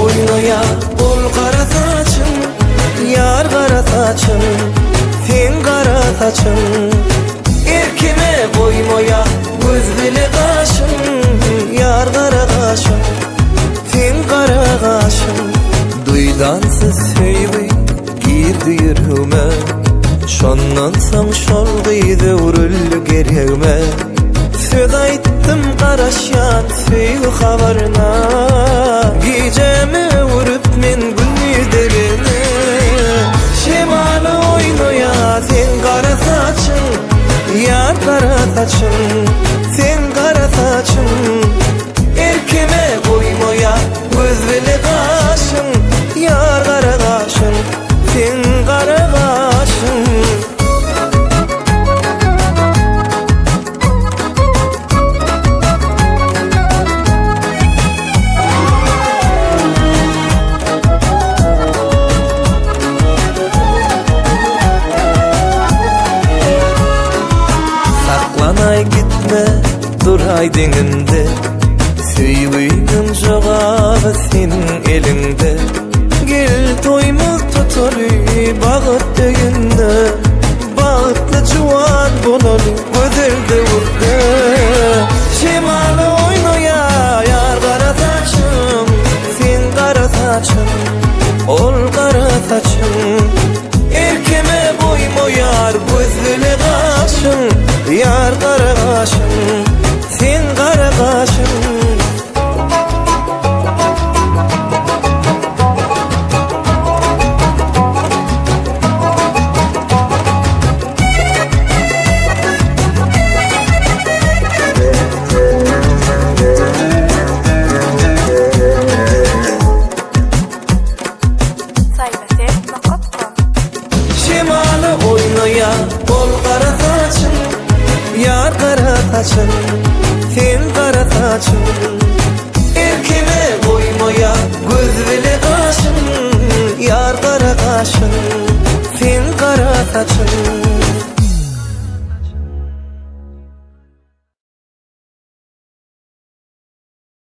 Oynoya ol kara saçın, yar kara saçın, sen kara saçın. Erkime koymoya gözlü kaşın, yar kara kaşın, sen kara kaşın. Duydansız söyleyi girdi yüreğime, şondan soň şol gyzy urildi gereğime. Söz ayttım karaşyan söýgü habarına, gecemi vurup men gündüzlerine. Şemaly oynoya sen kara saçın, yar kara saçın, sen kara saçın. Erkeme koymoya gözlü kaşın, yar kara kaşın, sen kara kaşın. Saklanay gitme, duray deninde, söýgüýüm jogaby senin elinde. Gel toýmuz tutuly bagyt deginde, bagtly juwan bolaly gözel döwürde. Şemaly oynoya yar kara saçım, sen kara saçın, ol kara saçın. Erkeme koymoyar gözlü kaşın, yar kara kaşın, sen kara kaşın. Şemaly oynoya ol kara saçın, yar kara saçın, sen kara saçın. Erkeme koymoya gözlü kaşın, yar kara kaşın, sen kara saçın.